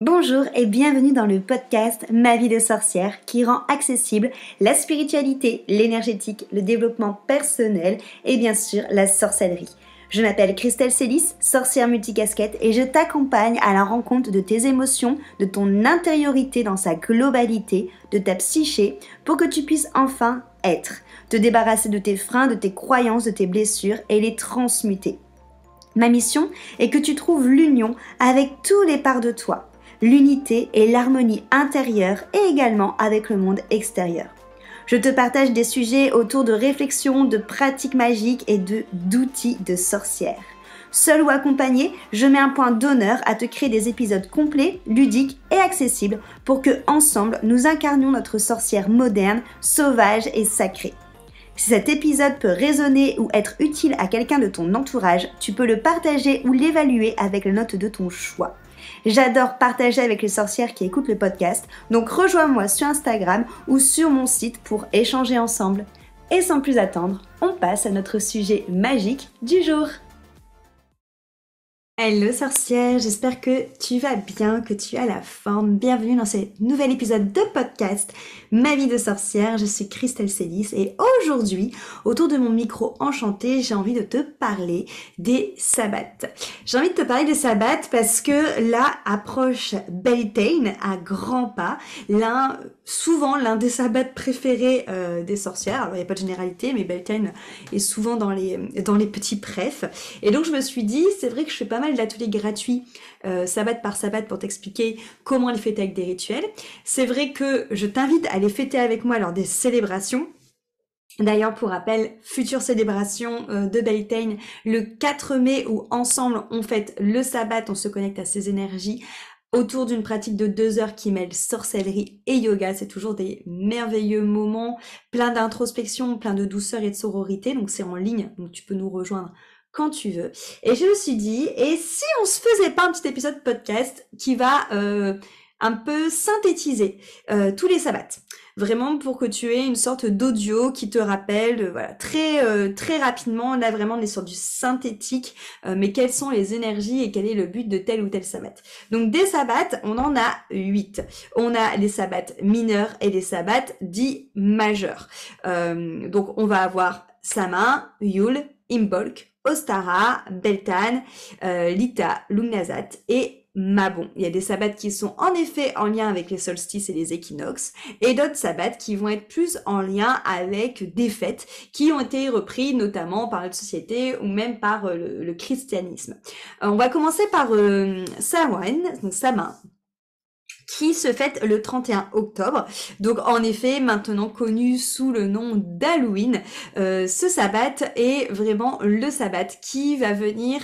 Bonjour et bienvenue dans le podcast Ma vie de sorcière qui rend accessible la spiritualité, l'énergétique, le développement personnel et bien sûr la sorcellerie. Je m'appelle Christelle Célis, sorcière multicasquette et je t'accompagne à la rencontre de tes émotions, de ton intériorité dans sa globalité, de ta psyché pour que tu puisses enfin être, te débarrasser de tes freins, de tes croyances, de tes blessures et les transmuter. Ma mission est que tu trouves l'union avec tous les parts de toi, l'unité et l'harmonie intérieure et également avec le monde extérieur. Je te partage des sujets autour de réflexions, de pratiques magiques et d'outils de sorcière. Seul ou accompagné, je mets un point d'honneur à te créer des épisodes complets, ludiques et accessibles pour que, ensemble, nous incarnions notre sorcière moderne, sauvage et sacrée. Si cet épisode peut résonner ou être utile à quelqu'un de ton entourage, tu peux le partager ou l'évaluer avec la note de ton choix. J'adore partager avec les sorcières qui écoutent le podcast, donc rejoins-moi sur Instagram ou sur mon site pour échanger ensemble. Et sans plus attendre, on passe à notre sujet magique du jour. Hello sorcière, j'espère que tu vas bien, que tu as la forme. Bienvenue dans ce nouvel épisode de podcast Ma vie de sorcière. Je suis Christelle Célis et aujourd'hui, autour de mon micro enchanté, j'ai envie de te parler des sabbats. J'ai envie de te parler des sabbats parce que là approche Beltane à grands pas, souvent l'un des sabbats préférés des sorcières. Alors il n'y a pas de généralité, mais Beltane est souvent dans les petits prefs. Et donc je me suis dit, c'est vrai que je fais pas mal d'ateliers gratuits sabbat par sabbat pour t'expliquer comment les fêter avec des rituels. C'est vrai que je t'invite à les fêter avec moi lors des célébrations. D'ailleurs, pour rappel, future célébration de Beltane le 4 mai où ensemble on fête le sabbat, on se connecte à ces énergies autour d'une pratique de 2 heures qui mêle sorcellerie et yoga. C'est toujours des merveilleux moments, plein d'introspection, plein de douceur et de sororité. Donc c'est en ligne, donc tu peux nous rejoindre quand tu veux. Et je me suis dit, et si on se faisait pas un petit épisode podcast qui va un peu synthétiser tous les sabbats, vraiment pour que tu aies une sorte d'audio qui te rappelle, voilà, très rapidement, là vraiment on est sur du synthétique, mais quelles sont les énergies et quel est le but de tel ou tel sabbat. Donc des sabbats, on en a 8. On a les sabbats mineurs et les sabbats dits majeurs. Donc on va avoir Sama, Yule, Imbolc, Ostara, Beltane, Lita, Lugnasat et Mabon. Il y a des sabbats qui sont en effet en lien avec les solstices et les équinoxes et d'autres sabbats qui vont être plus en lien avec des fêtes qui ont été repris notamment par notre société ou même par le christianisme. On va commencer par Samhain, donc Samhain, qui se fête le 31 octobre. Donc en effet, maintenant connu sous le nom d'Halloween, ce sabbat est vraiment le sabbat qui va venir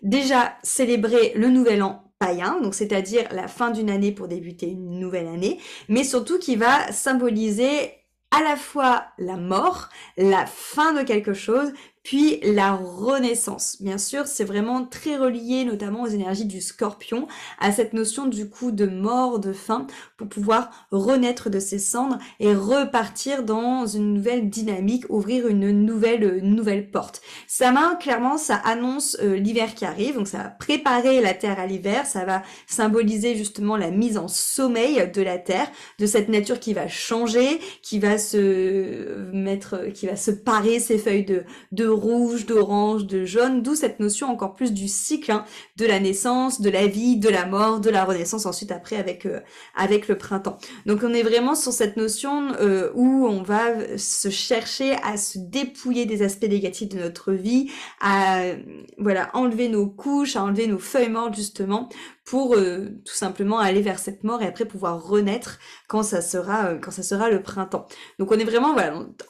déjà célébrer le nouvel an païen, donc c'est-à-dire la fin d'une année pour débuter une nouvelle année, mais surtout qui va symboliser à la fois la mort, la fin de quelque chose, puis la renaissance. Bien sûr, c'est vraiment très relié notamment aux énergies du scorpion, à cette notion du coup de mort, de fin, pour pouvoir renaître de ses cendres et repartir dans une nouvelle dynamique, ouvrir une nouvelle porte. Sama, clairement, ça annonce l'hiver qui arrive, donc ça va préparer la Terre à l'hiver, ça va symboliser justement la mise en sommeil de la Terre, de cette nature qui va changer, qui va se parer ses feuilles de rouge, d'orange, de jaune, d'où cette notion encore plus du cycle, hein, de la naissance, de la vie, de la mort, de la renaissance ensuite après avec le printemps. Donc on est vraiment sur cette notion où on va se chercher à se dépouiller des aspects négatifs de notre vie, à enlever nos couches, à enlever nos feuilles mortes justement pour tout simplement aller vers cette mort et après pouvoir renaître quand ça sera le printemps. Donc on est vraiment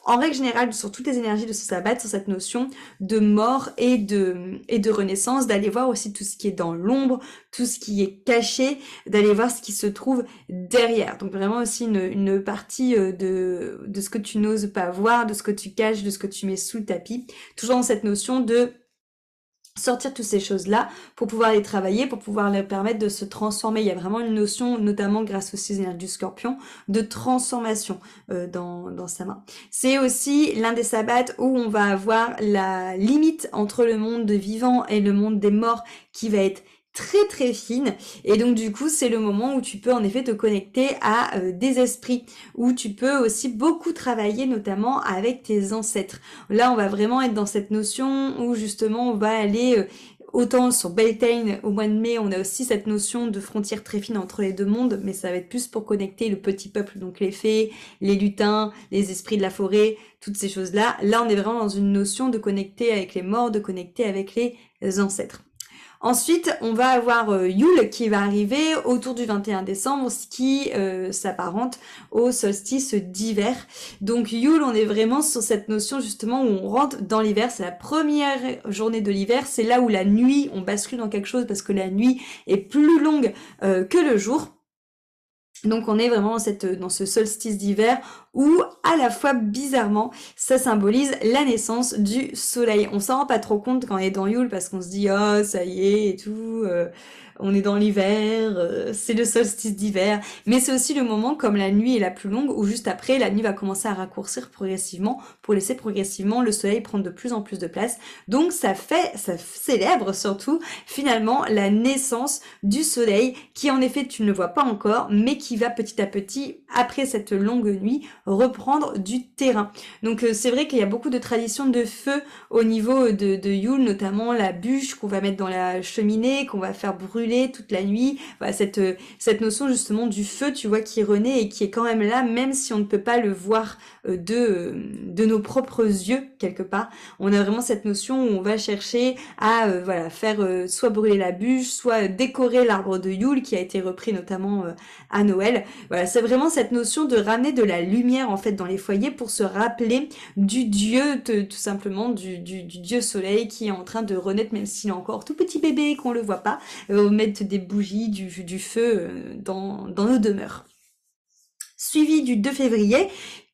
en règle générale sur toutes les énergies de ce sabbat, sur cette notion de mort et de renaissance, d'aller voir aussi tout ce qui est dans l'ombre, tout ce qui est caché, d'aller voir ce qui se trouve derrière. Donc vraiment aussi une partie de ce que tu n'oses pas voir, de ce que tu caches, de ce que tu mets sous le tapis, toujours dans cette notion de sortir toutes ces choses-là pour pouvoir les travailler, pour pouvoir leur permettre de se transformer. Il y a vraiment une notion, notamment grâce aux 6 énergies du scorpion, de transformation dans sa main. C'est aussi l'un des sabbats où on va avoir la limite entre le monde vivant et le monde des morts qui va être très très fine, et donc du coup c'est le moment où tu peux en effet te connecter à des esprits, où tu peux aussi beaucoup travailler notamment avec tes ancêtres. Là on va vraiment être dans cette notion où justement on va aller autant sur Beltane au mois de mai, on a aussi cette notion de frontière très fine entre les deux mondes, mais ça va être plus pour connecter le petit peuple, donc les fées, les lutins, les esprits de la forêt, toutes ces choses-là. Là on est vraiment dans une notion de connecter avec les morts, de connecter avec les ancêtres. Ensuite, on va avoir Yule qui va arriver autour du 21 décembre, ce qui s'apparente au solstice d'hiver. Donc Yule, on est vraiment sur cette notion justement où on rentre dans l'hiver, c'est la première journée de l'hiver, c'est là où la nuit, on bascule dans quelque chose parce que la nuit est plus longue que le jour. Donc on est vraiment dans ce solstice d'hiver où à la fois bizarrement ça symbolise la naissance du soleil. On s'en rend pas trop compte quand on est dans Yule parce qu'on se dit oh ça y est et tout, on est dans l'hiver, c'est le solstice d'hiver. Mais c'est aussi le moment comme la nuit est la plus longue où juste après la nuit va commencer à raccourcir progressivement pour laisser progressivement le soleil prendre de plus en plus de place. Donc ça célèbre surtout finalement la naissance du soleil qui en effet tu ne le vois pas encore mais qui va petit à petit après cette longue nuit reprendre du terrain. Donc c'est vrai qu'il y a beaucoup de traditions de feu au niveau de Yule, notamment la bûche qu'on va mettre dans la cheminée, qu'on va faire brûler toute la nuit. Voilà, cette notion justement du feu, tu vois, qui renaît et qui est quand même là, même si on ne peut pas le voir de nos propres yeux quelque part. On a vraiment cette notion où on va chercher à voilà faire soit brûler la bûche, soit décorer l'arbre de Yule qui a été repris notamment à Noël. Voilà, c'est vraiment cette notion de ramener de la lumière en fait dans les foyers pour se rappeler du dieu, tout simplement du dieu soleil qui est en train de renaître même s'il est encore tout petit bébé et qu'on le voit pas. Mettre des bougies, du feu dans nos demeures. Suivi du 2 février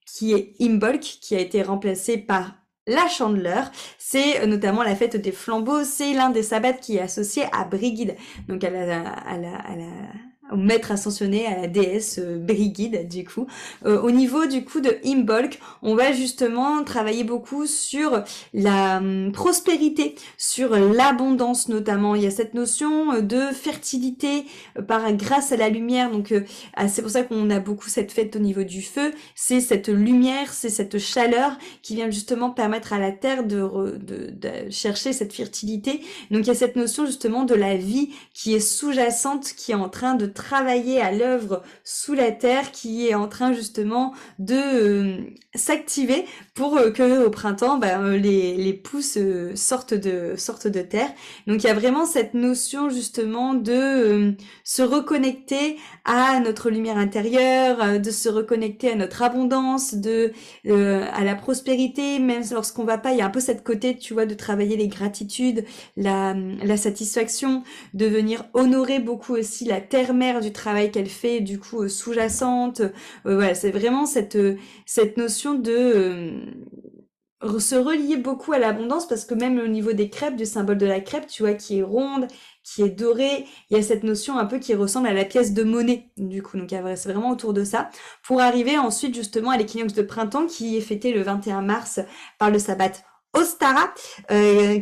qui est Imbolc, qui a été remplacé par la Chandeleur, c'est notamment la fête des flambeaux, c'est l'un des sabbats qui est associé à Brigid, donc au maître ascensionné, à la déesse Brigid du coup. Au niveau du coup de Imbolc, on va justement travailler beaucoup sur la prospérité, sur l'abondance notamment. Il y a cette notion de fertilité grâce à la lumière, donc c'est pour ça qu'on a beaucoup cette fête au niveau du feu, c'est cette lumière, c'est cette chaleur qui vient justement permettre à la terre de chercher cette fertilité. Donc il y a cette notion justement de la vie qui est sous-jacente, qui est en train de travailler à l'œuvre sous la terre, qui est en train justement de s'activer pour que au printemps les pousses sortent de terre. Donc il y a vraiment cette notion justement de se reconnecter à notre lumière intérieure, de se reconnecter à notre abondance, à la prospérité, même lorsqu'on va pas, il y a un peu cette côté, tu vois, de travailler les gratitudes, la satisfaction, de venir honorer beaucoup aussi la terre-mère du travail qu'elle fait, du coup sous-jacente. Voilà, c'est vraiment cette notion de se relier beaucoup à l'abondance parce que même au niveau des crêpes, du symbole de la crêpe, tu vois, qui est ronde, qui est dorée, il y a cette notion un peu qui ressemble à la pièce de monnaie, du coup. Donc c'est vraiment autour de ça. Pour arriver ensuite justement à l'équinoxe de printemps qui est fêté le 21 mars par le sabbat Ostara,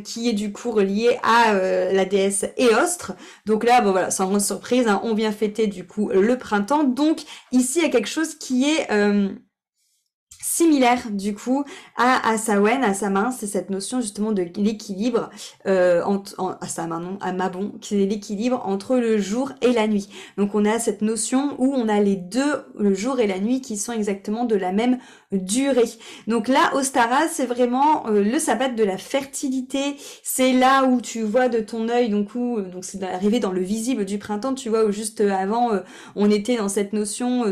qui est du coup relié à la déesse Éostre. Donc là, bon voilà, sans grande surprise, hein, on vient fêter du coup le printemps. Donc ici, il y a quelque chose qui est similaire du coup à Samhain, à Samhain, c'est cette notion justement de l'équilibre à Samhain non, à Mabon, qui est l'équilibre entre le jour et la nuit. Donc on a cette notion où on a les deux, le jour et la nuit, qui sont exactement de la même durée. Donc là, Ostara, c'est vraiment le sabbat de la fertilité. C'est là où tu vois de ton œil, donc c'est d'arriver dans le visible du printemps. Tu vois où juste avant, on était dans cette notion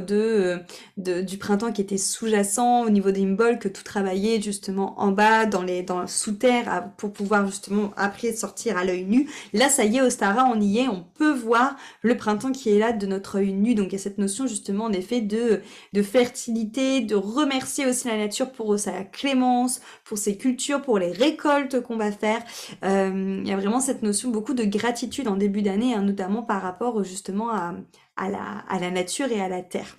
du printemps qui était sous-jacent au niveau d'Imbolc, que tout travaillait justement en bas, dans sous terre, pour pouvoir justement après sortir à l'œil nu. Là, ça y est, Ostara, on y est, on peut voir le printemps qui est là de notre œil nu. Donc il y a cette notion justement en effet de fertilité, de remercier aussi la nature pour sa clémence, pour ses cultures, pour les récoltes qu'on va faire. Il y a vraiment cette notion beaucoup de gratitude en début d'année, hein, notamment par rapport justement à la nature et à la terre.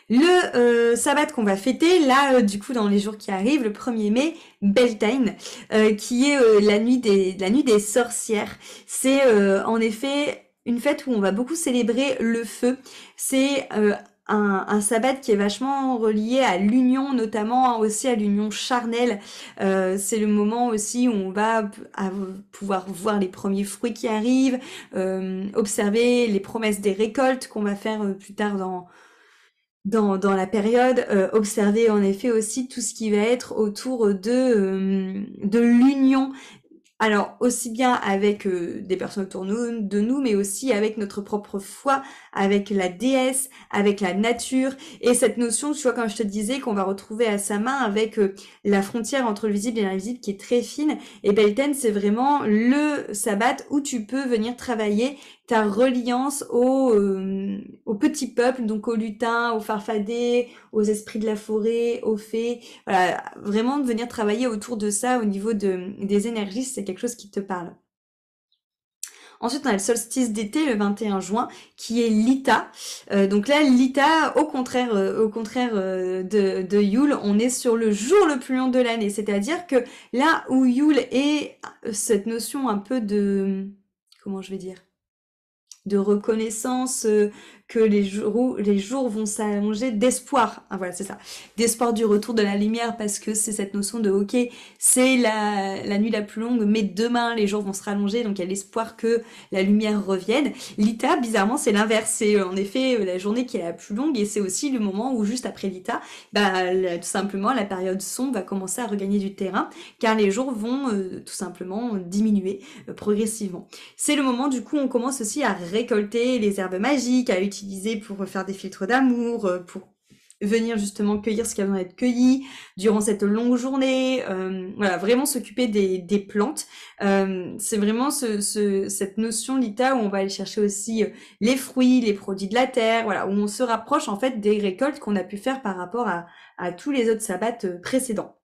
Le sabbat qu'on va fêter, là, du coup, dans les jours qui arrivent, le 1er mai, Beltane, qui est la nuit des sorcières. C'est en effet une fête où on va beaucoup célébrer le feu. C'est un sabbat qui est vachement relié à l'union, notamment aussi à l'union charnelle. C'est le moment aussi où on va pouvoir voir les premiers fruits qui arrivent, observer les promesses des récoltes qu'on va faire plus tard dans la période, observer en effet aussi tout ce qui va être autour de l'union. Alors, aussi bien avec des personnes autour de nous, mais aussi avec notre propre foi, avec la déesse, avec la nature, et cette notion, tu vois, comme je te disais, qu'on va retrouver à sa main avec la frontière entre le visible et l'invisible qui est très fine, et Beltane, c'est vraiment le sabbat où tu peux venir travailler ta reliance au petit peuple, donc aux lutins, aux farfadets, aux esprits de la forêt, aux fées, voilà, vraiment de venir travailler autour de ça au niveau des énergies, si c'est quelque chose qui te parle. Ensuite, on a le solstice d'été, le 21 juin, qui est l'Ita. Donc là, l'Ita, au contraire de Yule, on est sur le jour le plus long de l'année. C'est-à-dire que là où Yule est cette notion un peu de... Comment je vais dire, de reconnaissance, que les jours vont s'allonger, d'espoir. Ah voilà, c'est ça. D'espoir du retour de la lumière, parce que c'est cette notion de ok, c'est la nuit la plus longue, mais demain les jours vont se rallonger, donc il y a l'espoir que la lumière revienne. L'Ita, bizarrement, c'est l'inverse. C'est en effet la journée qui est la plus longue, et c'est aussi le moment où juste après l'Ita, tout simplement la période sombre va commencer à regagner du terrain, car les jours vont tout simplement diminuer progressivement. C'est le moment du coup où on commence aussi à récolter les herbes magiques, à utiliser pour faire des filtres d'amour, pour venir justement cueillir ce qui a besoin d'être cueilli durant cette longue journée, voilà, vraiment s'occuper des plantes. C'est vraiment cette notion d'Ita où on va aller chercher aussi les fruits, les produits de la terre, voilà, où on se rapproche en fait des récoltes qu'on a pu faire par rapport à tous les autres sabbats précédents.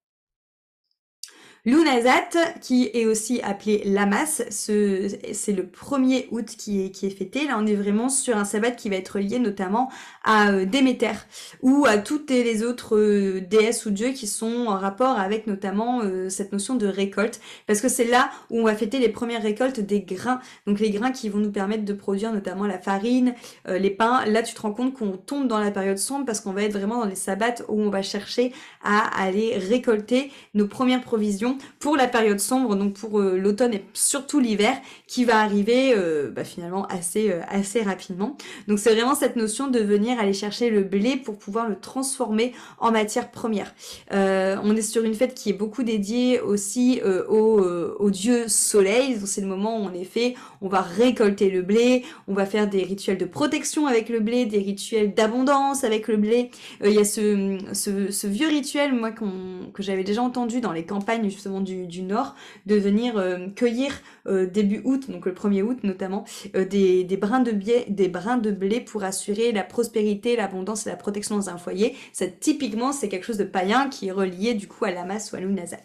Lunazat, qui est aussi appelé Lamas, c'est le 1er août qui est fêté. Là, on est vraiment sur un sabbat qui va être lié notamment à Déméter ou à toutes les autres déesses ou dieux qui sont en rapport avec notamment cette notion de récolte. Parce que c'est là où on va fêter les premières récoltes des grains. Donc les grains qui vont nous permettre de produire notamment la farine, les pains. Là, tu te rends compte qu'on tombe dans la période sombre parce qu'on va être vraiment dans les sabbats où on va chercher à aller récolter nos premières provisions pour la période sombre, donc pour l'automne et surtout l'hiver, qui va arriver finalement assez rapidement. Donc c'est vraiment cette notion de venir aller chercher le blé pour pouvoir le transformer en matière première. On est sur une fête qui est beaucoup dédiée aussi au dieu soleil, donc c'est le moment où en effet on va récolter le blé, on va faire des rituels de protection avec le blé, des rituels d'abondance avec le blé. Il y a ce vieux rituel, moi, que j'avais déjà entendu dans les campagnes justement du Nord, de venir cueillir début août, donc le 1er août notamment, des brins de blé pour assurer la prospérité, l'abondance et la protection dans un foyer. Ça, typiquement, c'est quelque chose de païen qui est relié du coup à Lamas ou à Lunazat.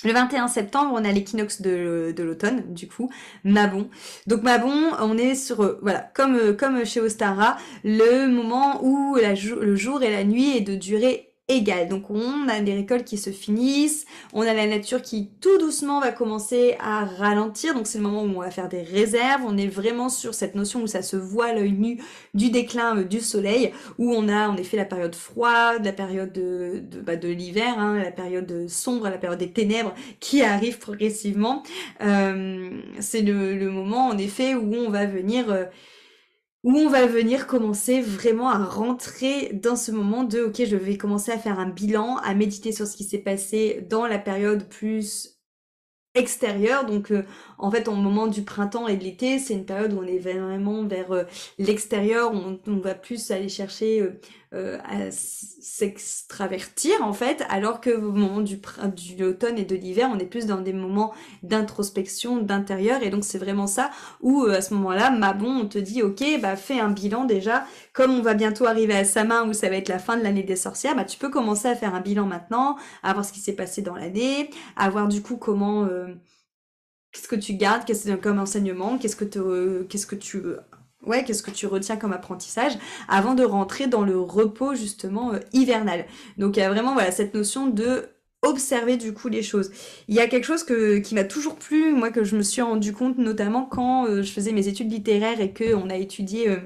Le 21 septembre, on a l'équinoxe de l'automne, du coup, Mabon. Donc Mabon, on est sur, voilà, comme chez Ostara, le moment où le jour et la nuit est de durée égale. Donc on a des récoltes qui se finissent, on a la nature qui tout doucement va commencer à ralentir, donc c'est le moment où on va faire des réserves, on est vraiment sur cette notion où ça se voit à l'œil nu du déclin du soleil, où on a en effet la période froide, la période de l'hiver, hein, la période sombre, la période des ténèbres, qui arrive progressivement. C'est le moment en effet où on va venir commencer vraiment à rentrer dans ce moment de ok, je vais commencer à faire un bilan, à méditer sur ce qui s'est passé dans la période plus extérieure. Donc en fait au moment du printemps et de l'été, c'est une période où on est vraiment vers l'extérieur, on va plus aller chercher à s'extravertir en fait, alors que au moment du l'automne et de l'hiver, on est plus dans des moments d'introspection, d'intérieur, et donc c'est vraiment ça où à ce moment-là, Mabon, on te dit ok, bah fais un bilan déjà, comme on va bientôt arriver à Samin où ça va être la fin de l'année des sorcières, bah tu peux commencer à faire un bilan maintenant, à voir ce qui s'est passé dans l'année, à voir du coup qu'est-ce que tu gardes, qu'est-ce que comme enseignement, qu'est-ce que tu ouais, qu'est-ce que tu retiens comme apprentissage avant de rentrer dans le repos justement hivernal. Donc il y a vraiment voilà cette notion de observer du coup les choses. Il y a quelque chose qui m'a toujours plu, moi que je me suis rendu compte notamment quand je faisais mes études littéraires et que on a étudié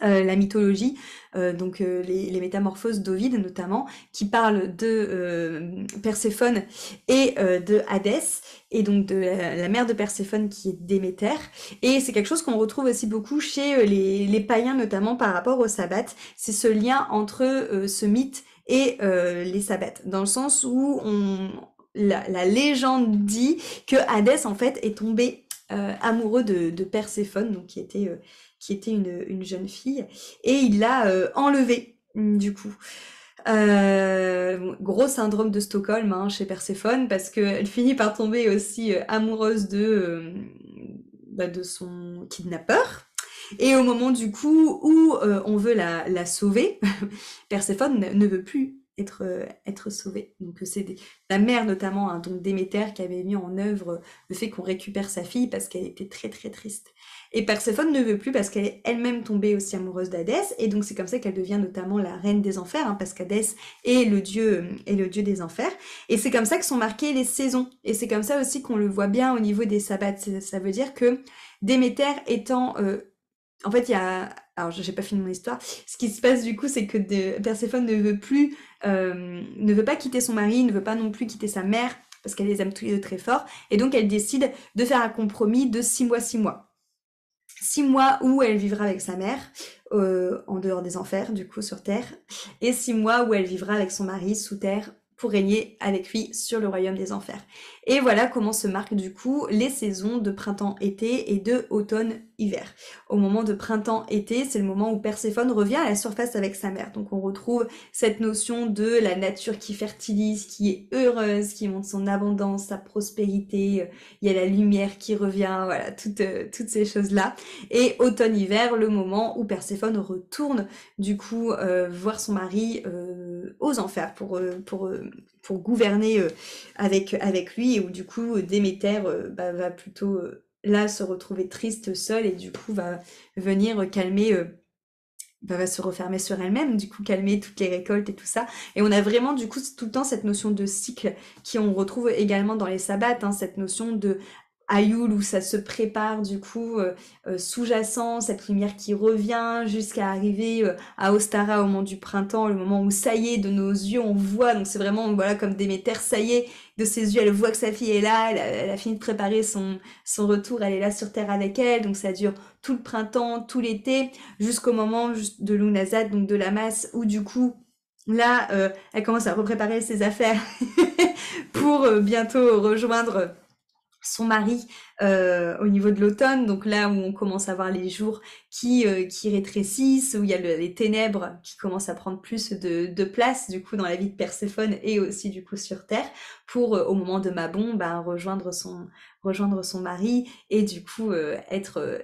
la mythologie, donc les métamorphoses d'Ovide notamment, qui parlent de Perséphone et de Hadès, et donc de la mère de Perséphone qui est Déméter. Et c'est quelque chose qu'on retrouve aussi beaucoup chez les païens, notamment par rapport au sabbat. C'est ce lien entre ce mythe et les sabbats, dans le sens où la légende dit que Hadès en fait est tombé amoureux de Perséphone, donc qui était une jeune fille, et il l'a enlevée, du coup. Gros syndrome de Stockholm hein, chez Perséphone, parce qu'elle finit par tomber aussi amoureuse de son kidnappeur. Et au moment du coup où on veut la sauver, Perséphone ne veut plus être sauvée. Donc la mère notamment, hein, donc Déméter, qui avait mis en œuvre le fait qu'on récupère sa fille parce qu'elle était très très triste. Et Perséphone ne veut plus parce qu'elle est elle-même tombée aussi amoureuse d'Hadès, et donc c'est comme ça qu'elle devient notamment la reine des enfers, hein, parce qu'Hadès est le dieu des enfers. Et c'est comme ça que sont marquées les saisons. Et c'est comme ça aussi qu'on le voit bien au niveau des sabbats. Ça veut dire que Déméter étant en fait, il y a... Alors, j'ai pas fini mon histoire. Ce qui se passe, du coup, c'est que Perséphone ne veut plus... ne veut pas quitter son mari, ne veut pas non plus quitter sa mère, parce qu'elle les aime tous les deux très fort. Et donc, elle décide de faire un compromis de 6 mois, 6 mois. 6 mois où elle vivra avec sa mère, en dehors des enfers, du coup, sur Terre. Et 6 mois où elle vivra avec son mari, sous Terre, pour régner avec lui sur le royaume des enfers. Et voilà comment se marquent du coup les saisons de printemps-été et de automne-hiver. Au moment de printemps-été, c'est le moment où Perséphone revient à la surface avec sa mère. Donc on retrouve cette notion de la nature qui fertilise, qui est heureuse, qui montre son abondance, sa prospérité, il y a la lumière qui revient, voilà, toutes ces choses-là. Et automne-hiver, le moment où Perséphone retourne du coup voir son mari aux enfers pour gouverner avec lui, et où du coup Déméter va plutôt là se retrouver triste, seule, et du coup va venir calmer, va se refermer sur elle-même, du coup calmer toutes les récoltes et tout ça. Et on a vraiment du coup tout le temps cette notion de cycle qui on retrouve également dans les sabbats, hein, cette notion de Ayoul où ça se prépare du coup sous-jacent, cette lumière qui revient jusqu'à arriver à Ostara au moment du printemps, le moment où ça y est, de nos yeux on voit, donc c'est vraiment voilà comme Déméter, ça y est, de ses yeux elle voit que sa fille est là, elle a fini de préparer son retour, elle est là sur Terre avec elle, donc ça dure tout le printemps, tout l'été, jusqu'au moment de Lunazad, donc de la masse, où du coup là elle commence à repréparer ses affaires pour bientôt rejoindre son mari au niveau de l'automne, donc là où on commence à voir les jours qui rétrécissent, où il y a les ténèbres qui commencent à prendre plus de place du coup dans la vie de Perséphone et aussi du coup sur Terre, pour au moment de Mabon rejoindre son mari et du coup être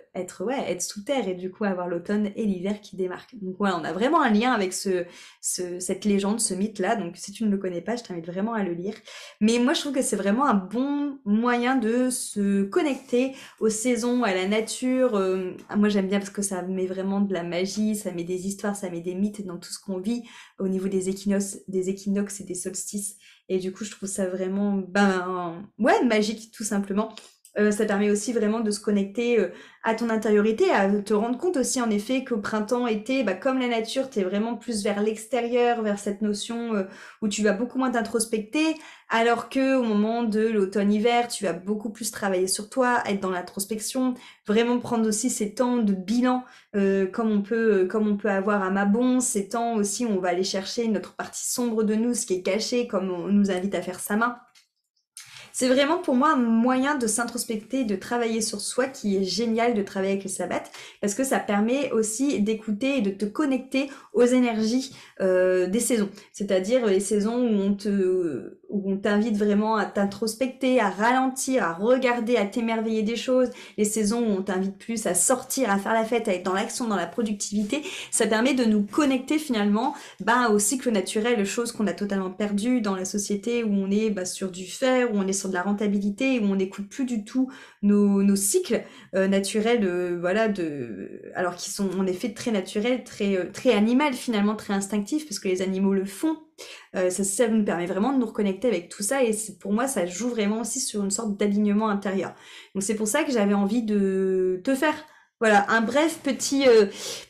sous terre, et du coup avoir l'automne et l'hiver qui démarquent. Donc voilà, on a vraiment un lien avec cette légende, ce mythe là, donc si tu ne le connais pas, je t'invite vraiment à le lire. Mais moi je trouve que c'est vraiment un bon moyen de se connecter aux saisons, à la nature. Moi j'aime bien parce que ça met vraiment de la magie, ça met des histoires, ça met des mythes dans tout ce qu'on vit au niveau des équinoxes et des solstices. Et du coup je trouve ça vraiment magique tout simplement. Ça permet aussi vraiment de se connecter à ton intériorité, à te rendre compte aussi en effet qu'au printemps, été, comme la nature, t'es vraiment plus vers l'extérieur, vers cette notion où tu vas beaucoup moins t'introspecter, alors que au moment de l'automne-hiver, tu vas beaucoup plus travailler sur toi, être dans l'introspection, vraiment prendre aussi ces temps de bilan comme on peut avoir à Mabon, ces temps aussi où on va aller chercher notre partie sombre de nous, ce qui est caché, comme on nous invite à faire sa main. C'est vraiment pour moi un moyen de s'introspecter et de travailler sur soi qui est génial de travailler avec le sabbat, parce que ça permet aussi d'écouter et de te connecter aux énergies des saisons. C'est-à-dire les saisons où on t'invite vraiment à t'introspecter, à ralentir, à regarder, à t'émerveiller des choses. Les saisons où on t'invite plus à sortir, à faire la fête, à être dans l'action, dans la productivité. Ça permet de nous connecter finalement au cycle naturel, choses qu'on a totalement perdues dans la société où on est sur du faire, où on est sur de la rentabilité, où on n'écoute plus du tout nos cycles naturels, voilà, alors qu'ils sont en effet très naturels, très animal finalement, très instinctifs, parce que les animaux le font. Ça nous permet vraiment de nous reconnecter avec tout ça, et pour moi ça joue vraiment aussi sur une sorte d'alignement intérieur. Donc c'est pour ça que j'avais envie de te faire voilà un bref petit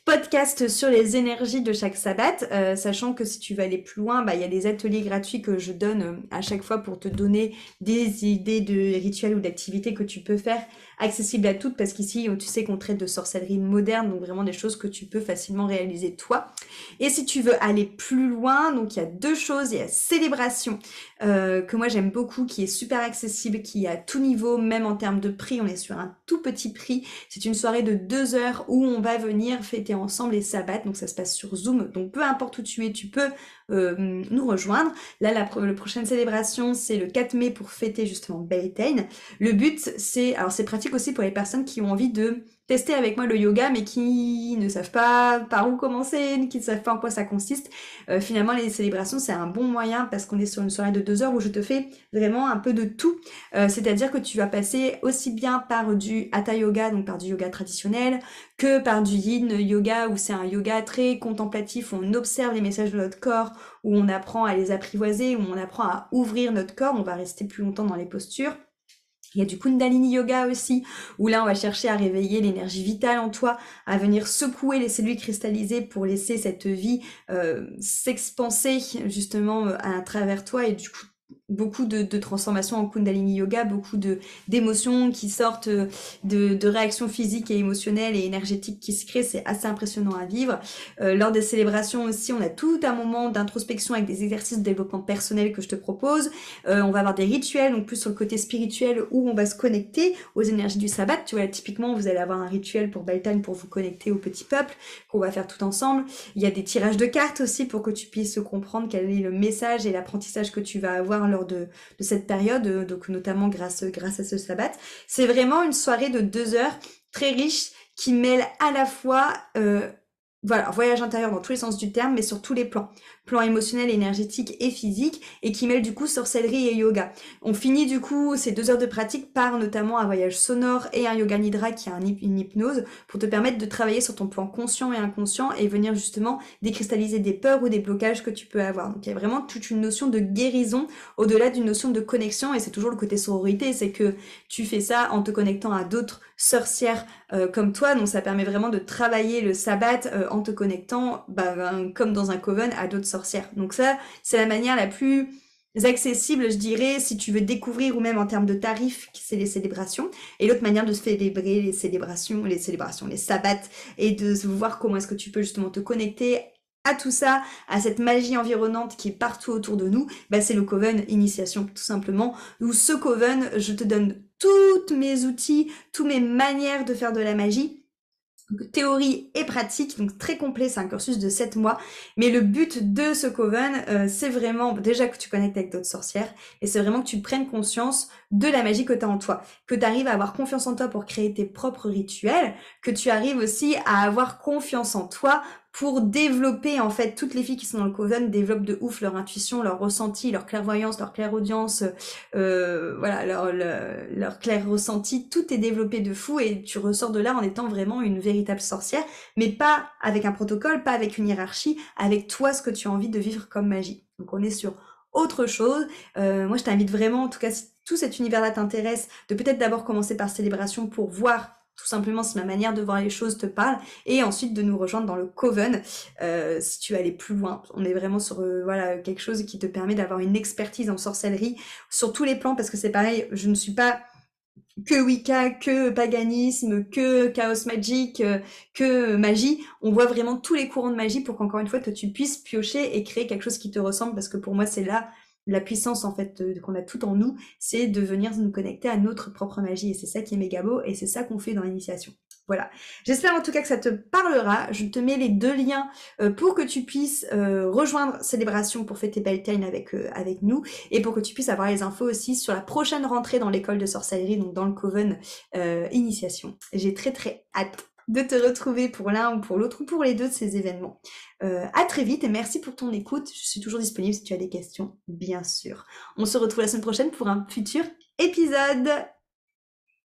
podcast sur les énergies de chaque sabbat, sachant que si tu veux aller plus loin, il y a des ateliers gratuits que je donne à chaque fois pour te donner des idées de rituels ou d'activités que tu peux faire accessibles à toutes, parce qu'ici tu sais qu'on traite de sorcellerie moderne, donc vraiment des choses que tu peux facilement réaliser toi. Et si tu veux aller plus loin, donc il y a deux choses, il y a célébration que moi j'aime beaucoup, qui est super accessible, qui est à tout niveau, même en termes de prix, on est sur un tout petit prix. C'est une soirée de 2 heures où on va venir fêter ensemble les sabbats, donc ça se passe sur Zoom, donc peu importe où tu es, tu peux nous rejoindre. Là, la prochaine célébration, c'est le 4 mai pour fêter justement Beltane. Le but, alors c'est pratique aussi pour les personnes qui ont envie de tester avec moi le yoga, mais qui ne savent pas par où commencer, qui ne savent pas en quoi ça consiste. Finalement, les célébrations, c'est un bon moyen, parce qu'on est sur une soirée de 2 heures où je te fais vraiment un peu de tout. C'est-à-dire que tu vas passer aussi bien par du Hatha Yoga, donc par du yoga traditionnel, que par du Yin Yoga, où c'est un yoga très contemplatif, où on observe les messages de notre corps, où on apprend à les apprivoiser, où on apprend à ouvrir notre corps, on va rester plus longtemps dans les postures. Il y a du Kundalini Yoga aussi, où là on va chercher à réveiller l'énergie vitale en toi, à venir secouer les cellules cristallisées pour laisser cette vie s'expanser justement à travers toi, et du coup beaucoup de transformations en Kundalini Yoga, beaucoup d'émotions qui sortent, de réactions physiques et émotionnelles et énergétiques qui se créent, c'est assez impressionnant à vivre. Lors des célébrations aussi, on a tout un moment d'introspection avec des exercices de développement personnel que je te propose. On va avoir des rituels, donc plus sur le côté spirituel, où on va se connecter aux énergies du sabbat. Tu vois, typiquement, vous allez avoir un rituel pour Beltane pour vous connecter au petit peuple, qu'on va faire tout ensemble. Il y a des tirages de cartes aussi pour que tu puisses comprendre quel est le message et l'apprentissage que tu vas avoir lors de cette période, donc notamment grâce à ce sabbat. C'est vraiment une soirée de 2 heures très riche, qui mêle à la fois voilà, voyage intérieur dans tous les sens du terme, mais sur tous les plans émotionnel, énergétique et physique, et qui mêle du coup sorcellerie et yoga. On finit du coup ces 2 heures de pratique par notamment un voyage sonore et un yoga nidra, qui est une hypnose, pour te permettre de travailler sur ton plan conscient et inconscient, et venir justement décristalliser des peurs ou des blocages que tu peux avoir. Donc il y a vraiment toute une notion de guérison, au-delà d'une notion de connexion, et c'est toujours le côté sororité, c'est que tu fais ça en te connectant à d'autres sorcières comme toi, donc ça permet vraiment de travailler le sabbat en te connectant, comme dans un coven, à d'autres sorcières. Donc ça, c'est la manière la plus accessible, je dirais, si tu veux découvrir, ou même en termes de tarifs, c'est les célébrations. Et l'autre manière de se célébrer les sabbats, et de voir comment est-ce que tu peux justement te connecter à tout ça, à cette magie environnante qui est partout autour de nous, c'est le Coven Initiation, tout simplement, où ce Coven, je te donne tous mes outils, toutes mes manières de faire de la magie, théorie et pratique, donc très complet, c'est un cursus de 7 mois, mais le but de ce Coven, c'est vraiment déjà que tu connectes avec d'autres sorcières, et c'est vraiment que tu prennes conscience de la magie que tu as en toi, que tu arrives à avoir confiance en toi pour créer tes propres rituels, que tu arrives aussi à avoir confiance en toi pour développer, en fait, toutes les filles qui sont dans le Coven développent de ouf leur intuition, leur ressenti, leur clairvoyance, leur clairaudience, voilà, leur clair ressenti, tout est développé de fou, et tu ressors de là en étant vraiment une véritable sorcière, mais pas avec un protocole, pas avec une hiérarchie, avec toi, ce que tu as envie de vivre comme magie. Donc on est sur autre chose. Moi je t'invite vraiment, en tout cas si tout cet univers-là t'intéresse, de peut-être d'abord commencer par célébration pour voir tout simplement si ma manière de voir les choses te parle, et ensuite de nous rejoindre dans le Coven si tu veux aller plus loin. On est vraiment sur voilà, quelque chose qui te permet d'avoir une expertise en sorcellerie sur tous les plans, parce que c'est pareil, je ne suis pas que Wicca, que paganisme, que chaos magic, que magie. On voit vraiment tous les courants de magie pour qu'encore une fois que tu puisses piocher et créer quelque chose qui te ressemble, parce que pour moi c'est là la puissance en fait qu'on a tout en nous, c'est de venir nous connecter à notre propre magie, et c'est ça qui est méga beau, et c'est ça qu'on fait dans l'initiation. Voilà, j'espère en tout cas que ça te parlera. Je te mets les 2 liens pour que tu puisses rejoindre Célébration pour fêter Beltane avec nous, et pour que tu puisses avoir les infos aussi sur la prochaine rentrée dans l'école de sorcellerie, donc dans le Coven Initiation. J'ai très hâte. de te retrouver pour l'un ou pour l'autre ou pour les deux de ces événements. À très vite et merci pour ton écoute. Je suis toujours disponible si tu as des questions, bien sûr. On se retrouve la semaine prochaine pour un futur épisode.